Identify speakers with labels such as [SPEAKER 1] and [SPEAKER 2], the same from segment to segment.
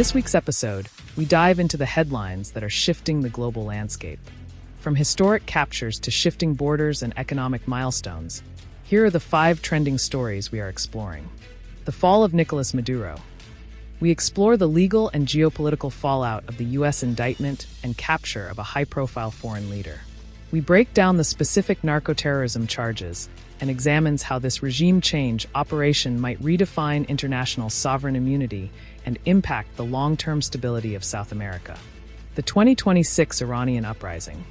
[SPEAKER 1] this week's episode, we dive into the headlines that are shifting the global landscape. From historic captures to shifting borders and economic milestones, here are the 5 trending stories we are exploring. The fall of Nicolas Maduro. We explore the legal and geopolitical fallout of the U.S. indictment and capture of a high-profile foreign leader. We break down the specific narco-terrorism charges and examines how this regime change operation might redefine international sovereign immunity and impact the long-term stability of South America. The 2026 Iranian Uprising.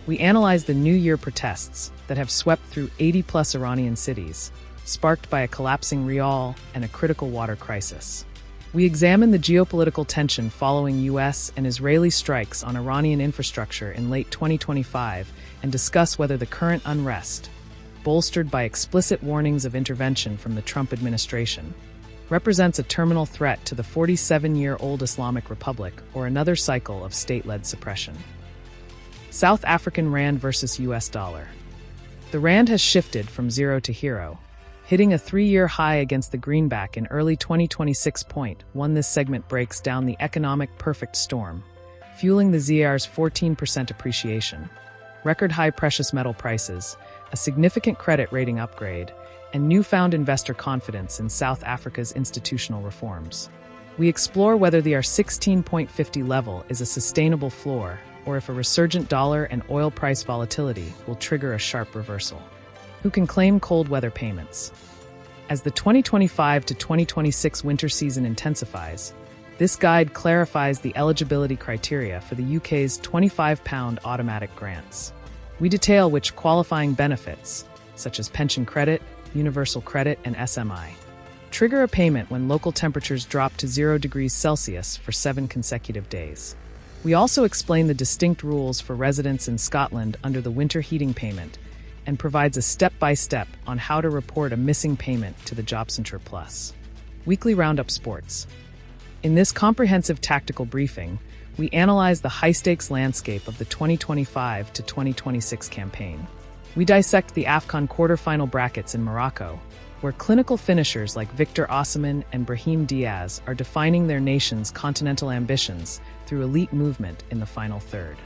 [SPEAKER 1] We analyze the New Year protests that have swept through 80-plus Iranian cities, sparked by a collapsing rial and a critical water crisis. We examine the geopolitical tension following U.S. and Israeli strikes on Iranian infrastructure in late 2025 and discuss whether the current unrest, bolstered by explicit warnings of intervention from the Trump administration, represents a terminal threat to the 47-year-old Islamic Republic or another cycle of state-led suppression. South African Rand versus U.S. dollar. The Rand has shifted from zero to hero, hitting a 3-year high against the greenback in early 2026. This segment breaks down the economic perfect storm, fueling the ZAR's 14% appreciation, record-high precious metal prices, a significant credit rating upgrade, and newfound investor confidence in South Africa's institutional reforms. We explore whether the R16.50 level is a sustainable floor, or if a resurgent dollar and oil price volatility will trigger a sharp reversal. Who can claim cold weather payments? As the 2025 to 2026 winter season intensifies, this guide clarifies the eligibility criteria for the UK's £25 automatic grants. We detail which qualifying benefits, such as pension credit, universal credit, and SMI, trigger a payment when local temperatures drop to 0 degrees Celsius for 7 consecutive days. We also explain the distinct rules for residents in Scotland under the winter heating payment and provides a step-by-step on how to report a missing payment to the JobCenter Plus. Weekly Roundup Sports. In this comprehensive tactical briefing, we analyze the high-stakes landscape of the 2025 to 2026 campaign. We dissect the AFCON quarterfinal brackets in Morocco, where clinical finishers like Victor Osimhen and Brahim Diaz are defining their nation's continental ambitions through elite movement in the final third.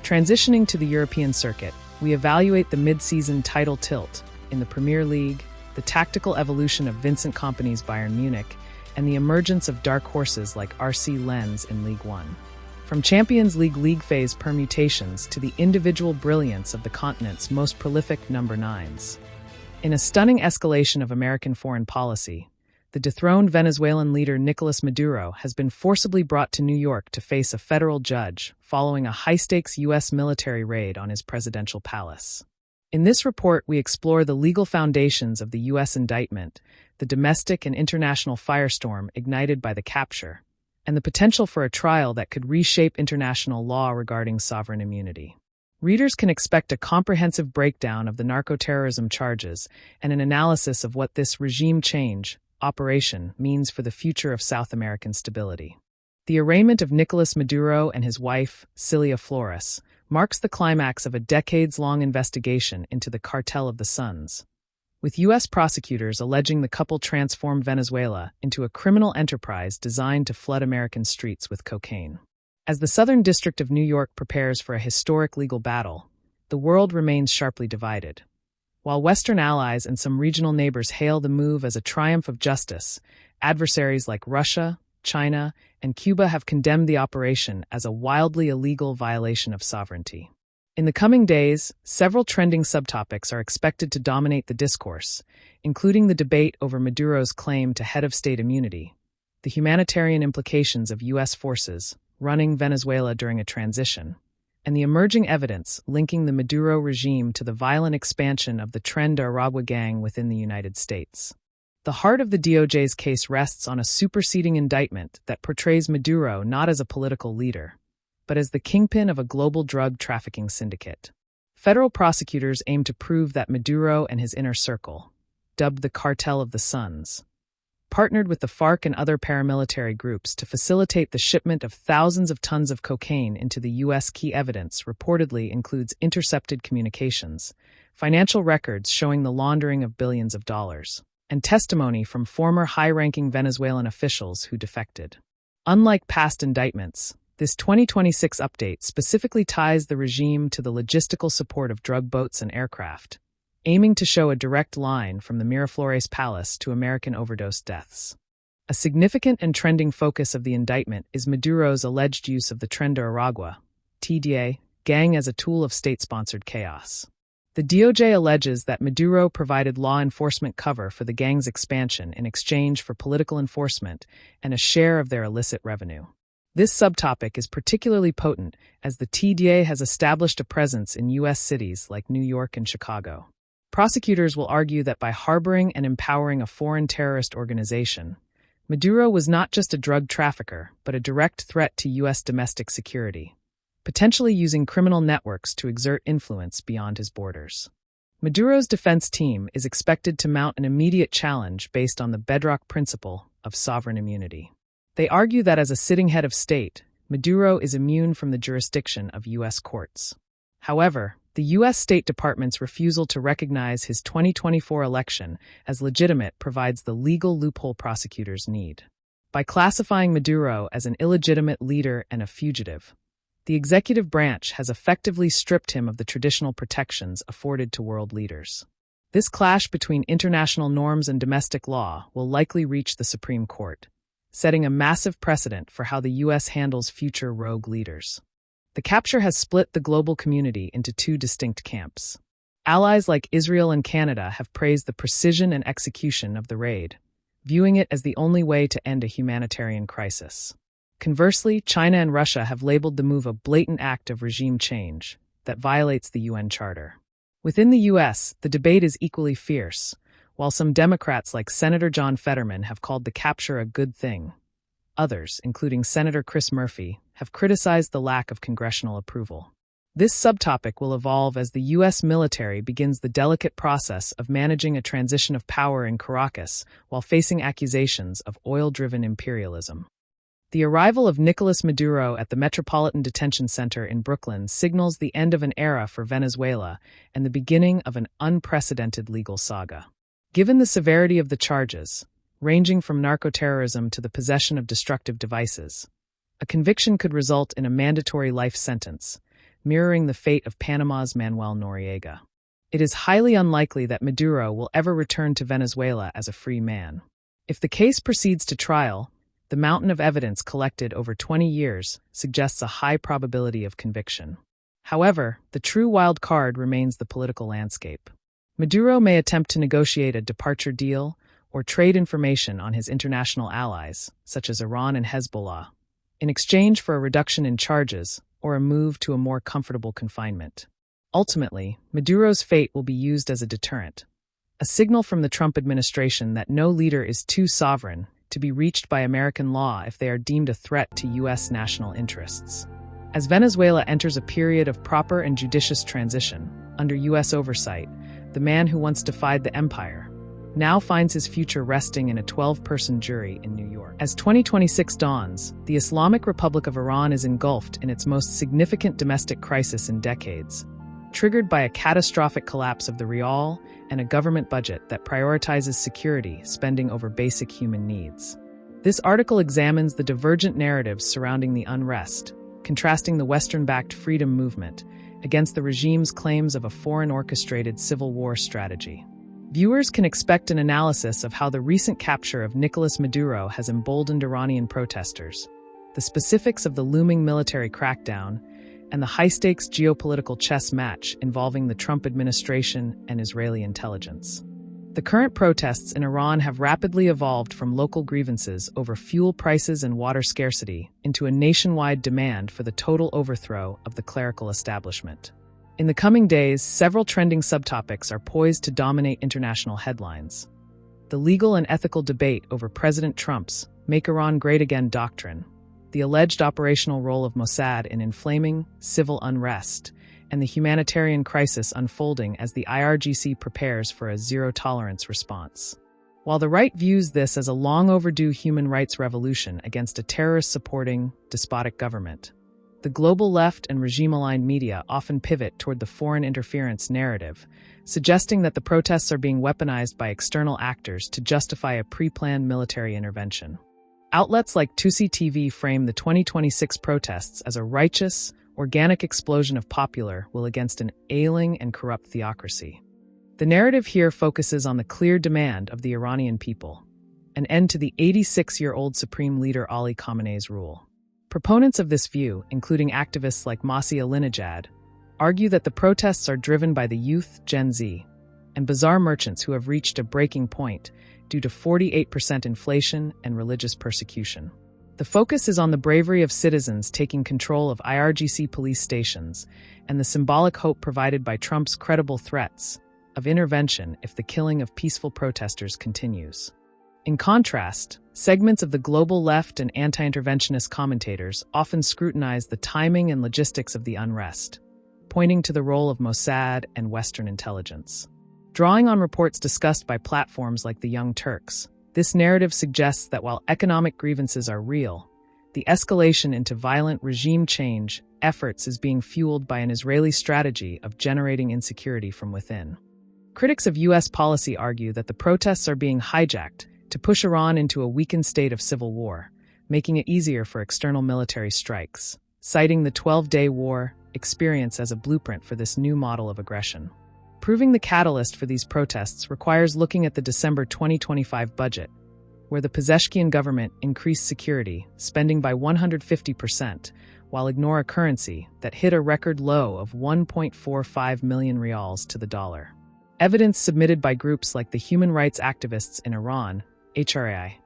[SPEAKER 1] Transitioning to the European circuit, we evaluate the mid-season title tilt in the Premier League, the tactical evolution of Vincent Kompany's Bayern Munich, and the emergence of dark horses like RC Lens in League One. From Champions League league phase permutations to the individual brilliance of the continent's most prolific number 9s. In a stunning escalation of American foreign policy, the dethroned Venezuelan leader Nicolas Maduro has been forcibly brought to New York to face a federal judge following a high-stakes U.S. military raid on his presidential palace. In this report, we explore the legal foundations of the U.S. indictment, the domestic and international firestorm ignited by the capture, and the potential for a trial that could reshape international law regarding sovereign immunity. Readers can expect a comprehensive breakdown of the narco-terrorism charges and an analysis of what this regime change operation means for the future of South American stability. The arraignment of Nicolas Maduro and his wife, Cilia Flores, marks the climax of a decades-long investigation into the Cartel of the Suns, with U.S. prosecutors alleging the couple transformed Venezuela into a criminal enterprise designed to flood American streets with cocaine. As the Southern District of New York prepares for a historic legal battle, the world remains sharply divided. While Western allies and some regional neighbors hail the move as a triumph of justice, adversaries like Russia, China, and Cuba have condemned the operation as a wildly illegal violation of sovereignty. In the coming days, several trending subtopics are expected to dominate the discourse, including the debate over Maduro's claim to head-of-state immunity, the humanitarian implications of U.S. forces running Venezuela during a transition, and the emerging evidence linking the Maduro regime to the violent expansion of the Tren de Aragua gang within the United States. The heart of the DOJ's case rests on a superseding indictment that portrays Maduro not as a political leader, but as the kingpin of a global drug trafficking syndicate. Federal prosecutors aim to prove that Maduro and his inner circle, dubbed the Cartel of the Suns, partnered with the FARC and other paramilitary groups to facilitate the shipment of thousands of tons of cocaine into the U.S. Key evidence reportedly includes intercepted communications, financial records showing the laundering of billions of dollars, and testimony from former high-ranking Venezuelan officials who defected. Unlike past indictments, this 2026 update specifically ties the regime to the logistical support of drug boats and aircraft, aiming to show a direct line from the Miraflores Palace to American overdose deaths. A significant and trending focus of the indictment is Maduro's alleged use of the Tren de Aragua (TDA) gang as a tool of state-sponsored chaos. The DOJ alleges that Maduro provided law enforcement cover for the gang's expansion in exchange for political enforcement and a share of their illicit revenue. This subtopic is particularly potent as the TDA has established a presence in U.S. cities like New York and Chicago. Prosecutors will argue that by harboring and empowering a foreign terrorist organization, Maduro was not just a drug trafficker, but a direct threat to U.S. domestic security, potentially using criminal networks to exert influence beyond his borders. Maduro's defense team is expected to mount an immediate challenge based on the bedrock principle of sovereign immunity. They argue that as a sitting head of state, Maduro is immune from the jurisdiction of U.S. courts. However, the U.S. State Department's refusal to recognize his 2024 election as legitimate provides the legal loophole prosecutors need. By classifying Maduro as an illegitimate leader and a fugitive, the executive branch has effectively stripped him of the traditional protections afforded to world leaders. This clash between international norms and domestic law will likely reach the Supreme Court, setting a massive precedent for how the U.S. handles future rogue leaders. The capture has split the global community into two distinct camps. Allies like Israel and Canada have praised the precision and execution of the raid, viewing it as the only way to end a humanitarian crisis. Conversely, China and Russia have labeled the move a blatant act of regime change that violates the UN Charter. Within the U.S., the debate is equally fierce. While some Democrats like Senator John Fetterman have called the capture a good thing, others, including Senator Chris Murphy, have criticized the lack of congressional approval. This subtopic will evolve as the U.S. military begins the delicate process of managing a transition of power in Caracas while facing accusations of oil-driven imperialism. The arrival of Nicolas Maduro at the Metropolitan Detention Center in Brooklyn signals the end of an era for Venezuela and the beginning of an unprecedented legal saga. Given the severity of the charges, ranging from narcoterrorism to the possession of destructive devices, a conviction could result in a mandatory life sentence, mirroring the fate of Panama's Manuel Noriega. It is highly unlikely that Maduro will ever return to Venezuela as a free man. If the case proceeds to trial, the mountain of evidence collected over 20 years suggests a high probability of conviction. However, the true wild card remains the political landscape. Maduro may attempt to negotiate a departure deal or trade information on his international allies, such as Iran and Hezbollah, in exchange for a reduction in charges or a move to a more comfortable confinement. Ultimately, Maduro's fate will be used as a deterrent, a signal from the Trump administration that no leader is too sovereign to be reached by American law if they are deemed a threat to U.S. national interests. As Venezuela enters a period of proper and judicious transition, under U.S. oversight, the man who once defied the empire now finds his future resting in a 12-person jury in New York. As 2026 dawns, the Islamic Republic of Iran is engulfed in its most significant domestic crisis in decades, triggered by a catastrophic collapse of the rial and a government budget that prioritizes security spending over basic human needs. This article examines the divergent narratives surrounding the unrest, contrasting the Western-backed freedom movement against the regime's claims of a foreign-orchestrated civil war strategy. Viewers can expect an analysis of how the recent capture of Nicolas Maduro has emboldened Iranian protesters, the specifics of the looming military crackdown, and the high-stakes geopolitical chess match involving the Trump administration and Israeli intelligence. The current protests in Iran have rapidly evolved from local grievances over fuel prices and water scarcity into a nationwide demand for the total overthrow of the clerical establishment. In the coming days, several trending subtopics are poised to dominate international headlines. The legal and ethical debate over President Trump's "Make Iran Great Again" doctrine, the alleged operational role of Mossad in inflaming civil unrest, and the humanitarian crisis unfolding as the IRGC prepares for a zero-tolerance response. While the right views this as a long-overdue human rights revolution against a terrorist-supporting, despotic government, the global left and regime-aligned media often pivot toward the foreign interference narrative, suggesting that the protests are being weaponized by external actors to justify a pre-planned military intervention. Outlets like Tusi TV frame the 2026 protests as a righteous, organic explosion of popular will against an ailing and corrupt theocracy. The narrative here focuses on the clear demand of the Iranian people, an end to the 86-year-old Supreme Leader Ali Khamenei's rule. Proponents of this view, including activists like Masih Alinejad, argue that the protests are driven by the youth, Gen Z, and bazaar merchants who have reached a breaking point due to 48% inflation and religious persecution. The focus is on the bravery of citizens taking control of IRGC police stations and the symbolic hope provided by Trump's credible threats of intervention if the killing of peaceful protesters continues. In contrast, segments of the global left and anti-interventionist commentators often scrutinize the timing and logistics of the unrest, pointing to the role of Mossad and Western intelligence. Drawing on reports discussed by platforms like the Young Turks, this narrative suggests that while economic grievances are real, the escalation into violent regime change efforts is being fueled by an Israeli strategy of generating insecurity from within. Critics of U.S. policy argue that the protests are being hijacked to push Iran into a weakened state of civil war, making it easier for external military strikes, citing the 12-day war experience as a blueprint for this new model of aggression. Proving the catalyst for these protests requires looking at the December 2025 budget, where the Pezeshkian government increased security spending by 150%, while ignore a currency that hit a record low of 1.45 million rials to the dollar. Evidence submitted by groups like the Human Rights Activists in Iran, HRAI,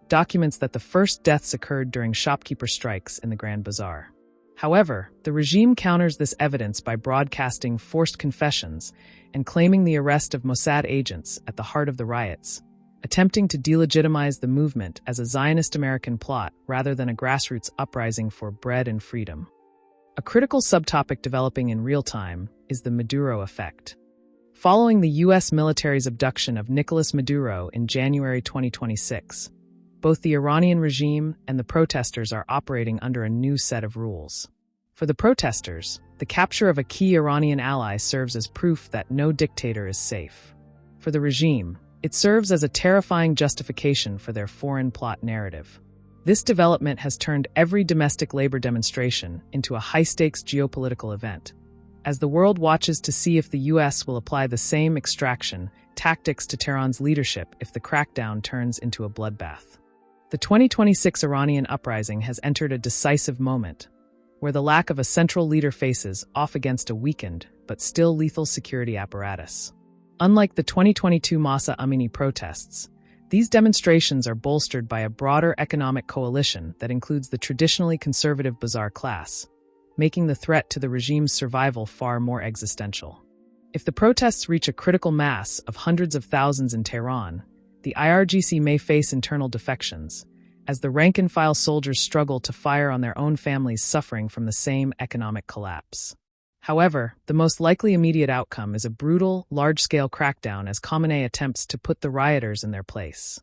[SPEAKER 1] documents that the first deaths occurred during shopkeeper strikes in the Grand Bazaar. However, the regime counters this evidence by broadcasting forced confessions and claiming the arrest of Mossad agents at the heart of the riots, attempting to delegitimize the movement as a Zionist American plot rather than a grassroots uprising for bread and freedom. A critical subtopic developing in real time is the Maduro effect. Following the U.S. military's abduction of Nicolas Maduro in January 2026, both the Iranian regime and the protesters are operating under a new set of rules. For the protesters, the capture of a key Iranian ally serves as proof that no dictator is safe. For the regime, it serves as a terrifying justification for their foreign plot narrative. This development has turned every domestic labor demonstration into a high-stakes geopolitical event, as the world watches to see if the U.S. will apply the same extraction tactics to Tehran's leadership if the crackdown turns into a bloodbath. The 2026 Iranian uprising has entered a decisive moment, where the lack of a central leader faces off against a weakened but still lethal security apparatus. Unlike the 2022 Mahsa Amini protests, these demonstrations are bolstered by a broader economic coalition that includes the traditionally conservative bazaar class, making the threat to the regime's survival far more existential. If the protests reach a critical mass of hundreds of thousands in Tehran, the IRGC may face internal defections, as the rank-and-file soldiers struggle to fire on their own families suffering from the same economic collapse. However, the most likely immediate outcome is a brutal, large-scale crackdown as Khamenei attempts to put the rioters in their place.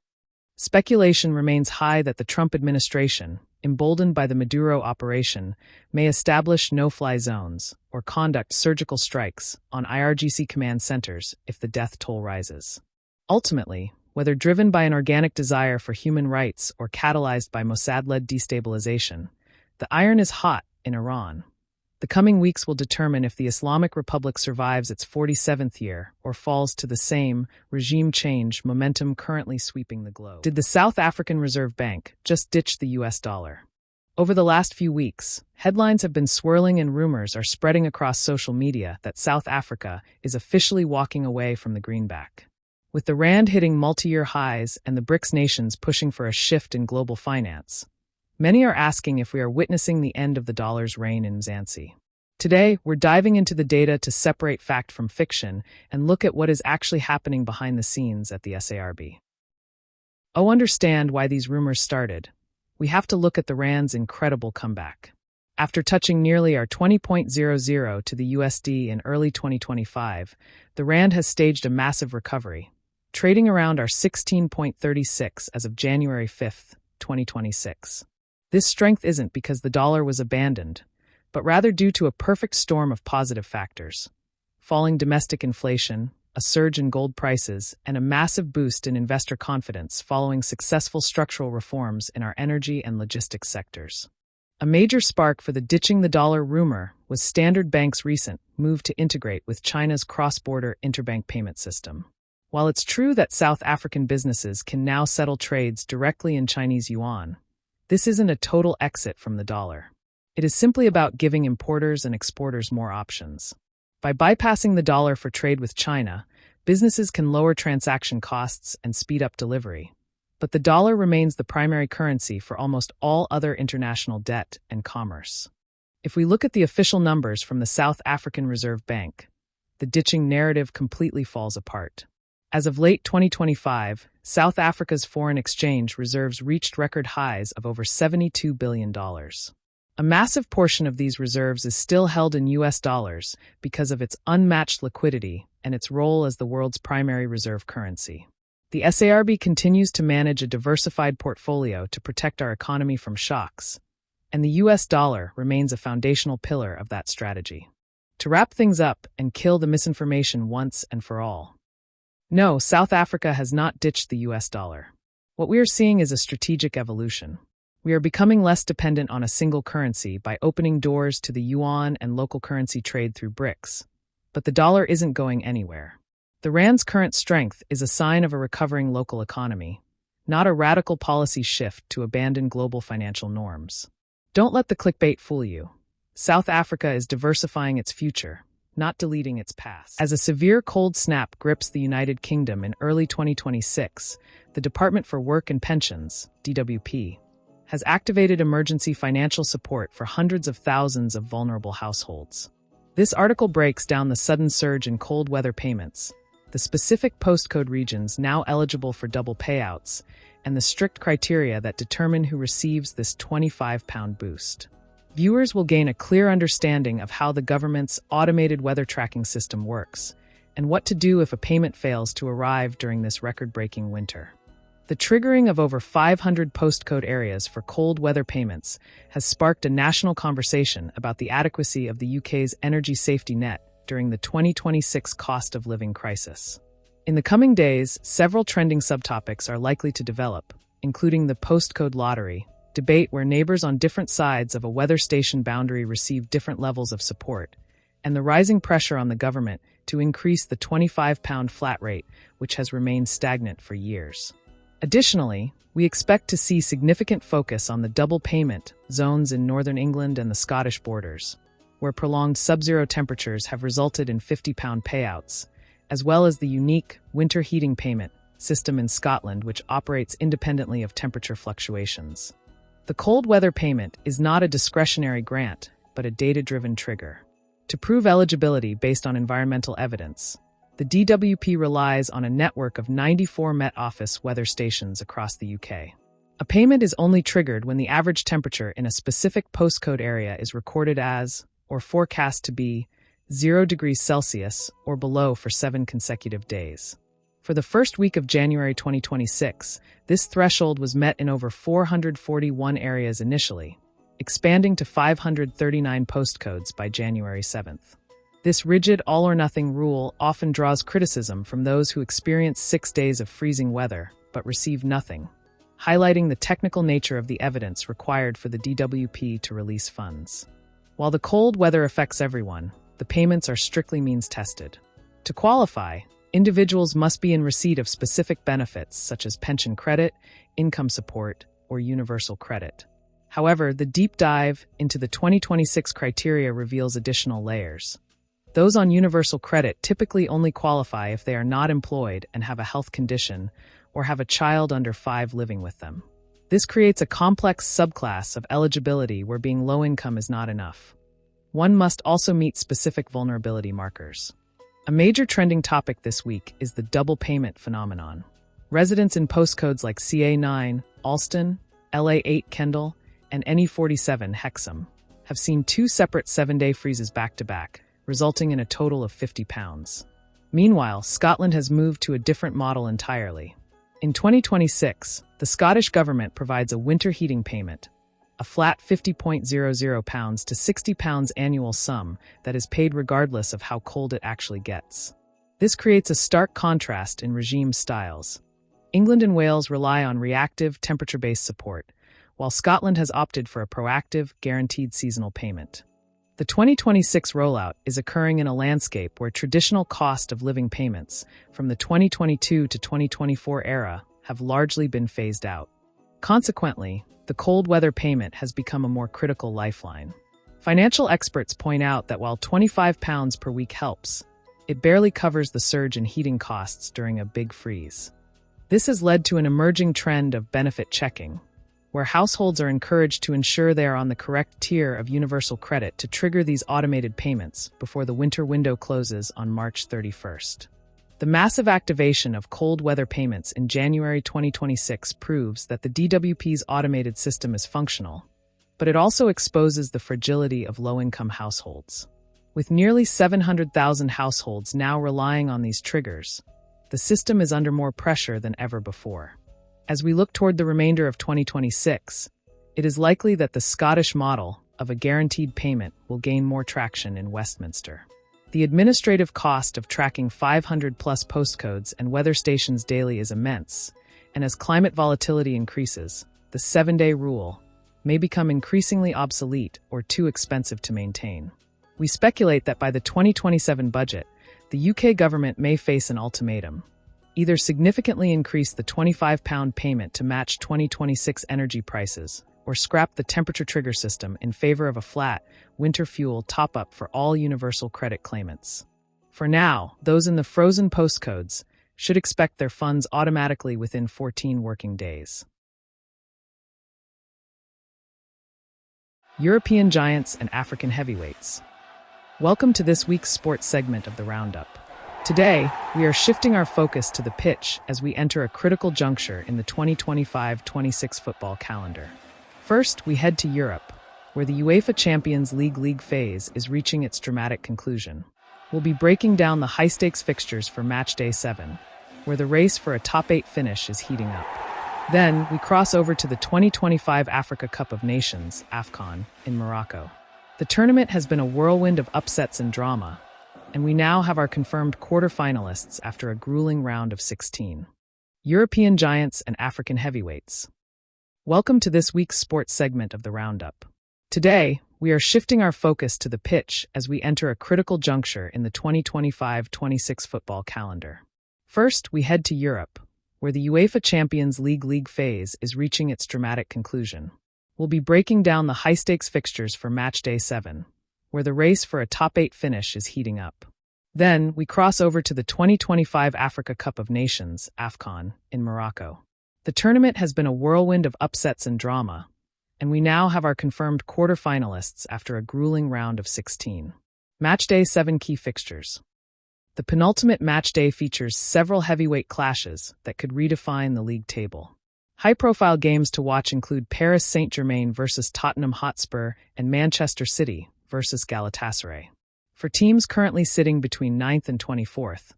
[SPEAKER 1] Speculation remains high that the Trump administration, emboldened by the Maduro operation, may establish no-fly zones or conduct surgical strikes on IRGC command centers if the death toll rises. Ultimately, whether driven by an organic desire for human rights or catalyzed by Mossad-led destabilization, the iron is hot in Iran. The coming weeks will determine if the Islamic Republic survives its 47th year or falls to the same regime change momentum currently sweeping the globe. Did the South African Reserve Bank just ditch the US dollar? Over the last few weeks, headlines have been swirling and rumors are spreading across social media that South Africa is officially walking away from the greenback. With the rand hitting multi-year highs and the BRICS nations pushing for a shift in global finance, many are asking if we are witnessing the end of the dollar's reign in Mzansi. Today, we're diving into the data to separate fact from fiction and look at what is actually happening behind the scenes at the SARB. To understand why these rumors started, we have to look at the rand's incredible comeback. After touching nearly our 20.00 to the USD in early 2025, the rand has staged a massive recovery, trading around our 16.36 as of January 5, 2026. This strength isn't because the dollar was abandoned, but rather due to a perfect storm of positive factors: falling domestic inflation, a surge in gold prices, and a massive boost in investor confidence following successful structural reforms in our energy and logistics sectors. A major spark for the ditching the dollar rumor was Standard Bank's recent move to integrate with China's cross-border interbank payment system. While it's true that South African businesses can now settle trades directly in Chinese yuan, this isn't a total exit from the dollar. It is simply about giving importers and exporters more options. By bypassing the dollar for trade with China, businesses can lower transaction costs and speed up delivery. But the dollar remains the primary currency for almost all other international debt and commerce. If we look at the official numbers from the South African Reserve Bank, the ditching narrative completely falls apart. As of late 2025, South Africa's foreign exchange reserves reached record highs of over $72 billion. A massive portion of these reserves is still held in US dollars because of its unmatched liquidity and its role as the world's primary reserve currency. The SARB continues to manage a diversified portfolio to protect our economy from shocks, and the US dollar remains a foundational pillar of that strategy. To wrap things up and kill the misinformation once and for all. No, South Africa has not ditched the US dollar. What we are seeing is a strategic evolution. We are becoming less dependent on a single currency by opening doors to the yuan and local currency trade through BRICS. But the dollar isn't going anywhere. The rand's current strength is a sign of a recovering local economy, not a radical policy shift to abandon global financial norms. Don't let the clickbait fool you. South Africa is diversifying its future, not deleting its past. As a severe cold snap grips the United Kingdom in early 2026, the Department for Work and Pensions, DWP, has activated emergency financial support for hundreds of thousands of vulnerable households. This article breaks down the sudden surge in cold weather payments, the specific postcode regions now eligible for double payouts, and the strict criteria that determine who receives this £25 boost. Viewers will gain a clear understanding of how the government's automated weather tracking system works, and what to do if a payment fails to arrive during this record-breaking winter. The triggering of over 500 postcode areas for cold weather payments has sparked a national conversation about the adequacy of the UK's energy safety net during the 2026 cost of living crisis. In the coming days, several trending subtopics are likely to develop, including the postcode lottery, debate where neighbors on different sides of a weather station boundary receive different levels of support, and the rising pressure on the government to increase the £25 flat rate, which has remained stagnant for years. Additionally, we expect to see significant focus on the double payment zones in northern England and the Scottish borders, where prolonged sub-zero temperatures have resulted in £50 payouts, as well as the unique winter heating payment system in Scotland, which operates independently of temperature fluctuations. The cold weather payment is not a discretionary grant, but a data-driven trigger. To prove eligibility based on environmental evidence, the DWP relies on a network of 94 Met Office weather stations across the UK. A payment is only triggered when the average temperature in a specific postcode area is recorded as, or forecast to be, 0 degrees Celsius or below for 7 consecutive days. For the first week of January 2026, this threshold was met in over 441 areas initially, expanding to 539 postcodes by January 7th. This rigid all-or-nothing rule often draws criticism from those who experience 6 days of freezing weather but receive nothing, highlighting the technical nature of the evidence required for the DWP to release funds. While the cold weather affects everyone, the payments are strictly means-tested. To qualify, individuals must be in receipt of specific benefits such as pension credit, income support, or universal credit. However, the deep dive into the 2026 criteria reveals additional layers. Those on universal credit typically only qualify if they are not employed and have a health condition or have a child under 5 living with them. This creates a complex subclass of eligibility where being low income is not enough. One must also meet specific vulnerability markers. A major trending topic this week is the double payment phenomenon. Residents in postcodes like CA9, Alston, LA8 Kendall, and NE47 Hexham have seen 2 separate 7-day freezes back-to-back, resulting in a total of £50. Meanwhile, Scotland has moved to a different model entirely. In 2026, the Scottish Government provides a winter heating payment, a flat £50.00 to £60 annual sum that is paid regardless of how cold it actually gets. This creates a stark contrast in regime styles. England and Wales rely on reactive, temperature-based support, while Scotland has opted for a proactive, guaranteed seasonal payment. The 2026 rollout is occurring in a landscape where traditional cost of living payments from the 2022 to 2024 era have largely been phased out. Consequently, the cold weather payment has become a more critical lifeline. Financial experts point out that while £25 per week helps, it barely covers the surge in heating costs during a big freeze. This has led to an emerging trend of benefit checking, where households are encouraged to ensure they are on the correct tier of universal credit to trigger these automated payments before the winter window closes on March 31st. The massive activation of cold weather payments in January 2026 proves that the DWP's automated system is functional, but it also exposes the fragility of low-income households. With nearly 700,000 households now relying on these triggers, the system is under more pressure than ever before. As we look toward the remainder of 2026, it is likely that the Scottish model of a guaranteed payment will gain more traction in Westminster. The administrative cost of tracking 500-plus postcodes and weather stations daily is immense, and as climate volatility increases, the 7-day rule may become increasingly obsolete or too expensive to maintain. We speculate that by the 2027 budget, the UK government may face an ultimatum: either significantly increase the £25 payment to match 2026 energy prices, or scrap the temperature trigger system in favor of a flat, winter fuel top-up for all universal credit claimants. For now, those in the frozen postcodes should expect their funds automatically within 14 working days. European giants and African heavyweights. Welcome to this week's sports segment of the Roundup. Today, we are shifting our focus to the pitch as we enter a critical juncture in the 2025-26 football calendar. First, we head to Europe, where the UEFA Champions League phase is reaching its dramatic conclusion. We'll be breaking down the high-stakes fixtures for Matchday 7, where the race for a top-8 finish is heating up. Then, we cross over to the 2025 Africa Cup of Nations, AFCON, in Morocco. The tournament has been a whirlwind of upsets and drama, and we now have our confirmed quarter-finalists after a grueling round of 16. European giants and African heavyweights. Welcome to this week's sports segment of the Roundup. Today, we are shifting our focus to the pitch as we enter a critical juncture in the 2025-26 football calendar. First, we head to Europe, where the UEFA Champions League phase is reaching its dramatic conclusion. We'll be breaking down the high-stakes fixtures for Matchday 7, where the race for a top-8 finish is heating up. Then, we cross over to the 2025 Africa Cup of Nations, AFCON, in Morocco. The tournament has been a whirlwind of upsets and drama, and we now have our confirmed quarter-finalists after a grueling round of 16. Matchday 7 key fixtures. The penultimate matchday features several heavyweight clashes that could redefine the league table. High-profile games to watch include Paris Saint-Germain versus Tottenham Hotspur and Manchester City versus Galatasaray. For teams currently sitting between 9th and 24th,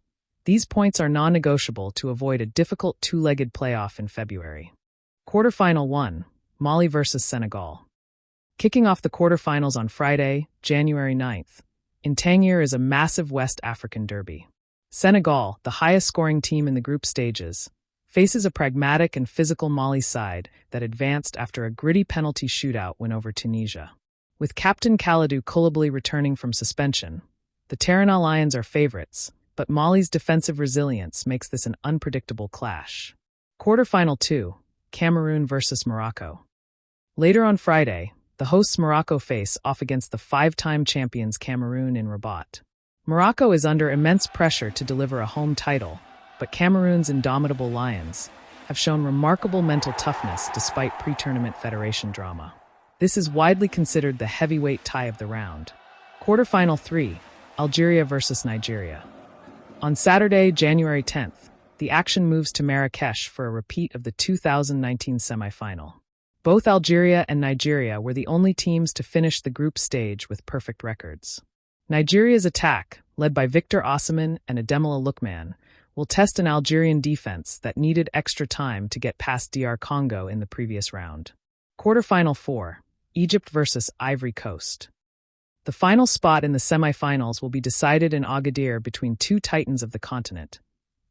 [SPEAKER 1] these points are non-negotiable to avoid a difficult two-legged playoff in February. Quarterfinal 1, Mali versus Senegal. Kicking off the quarterfinals on Friday, January 9th, in Tangier is a massive West African derby. Senegal, the highest-scoring team in the group stages, faces a pragmatic and physical Mali side that advanced after a gritty penalty shootout win over Tunisia. With captain Kalidou Koulibaly returning from suspension, the Tehran Lions are favorites, but Mali's defensive resilience makes this an unpredictable clash. Quarterfinal 2, Cameroon versus Morocco. Later on Friday, the hosts Morocco face off against the 5-time champions Cameroon in Rabat. Morocco is under immense pressure to deliver a home title, but Cameroon's indomitable Lions have shown remarkable mental toughness despite pre-tournament federation drama. This is widely considered the heavyweight tie of the round. Quarterfinal 3, Algeria versus Nigeria. On Saturday, January 10th, the action moves to Marrakesh for a repeat of the 2019 semifinal. Both Algeria and Nigeria were the only teams to finish the group stage with perfect records. Nigeria's attack, led by Victor Osimhen and Ademola Lookman, will test an Algerian defense that needed extra time to get past DR Congo in the previous round. Quarterfinal 4, Egypt versus Ivory Coast. The final spot in the semifinals will be decided in Agadir between two titans of the continent,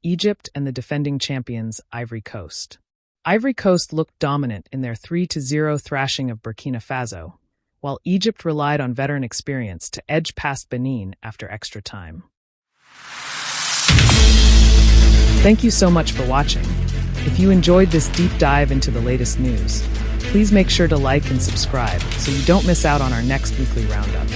[SPEAKER 1] Egypt and the defending champions, Ivory Coast. Ivory Coast looked dominant in their 3-0 thrashing of Burkina Faso, while Egypt relied on veteran experience to edge past Benin after extra time. Thank you so much for watching. If you enjoyed this deep dive into the latest news, please make sure to like and subscribe so you don't miss out on our next weekly roundup.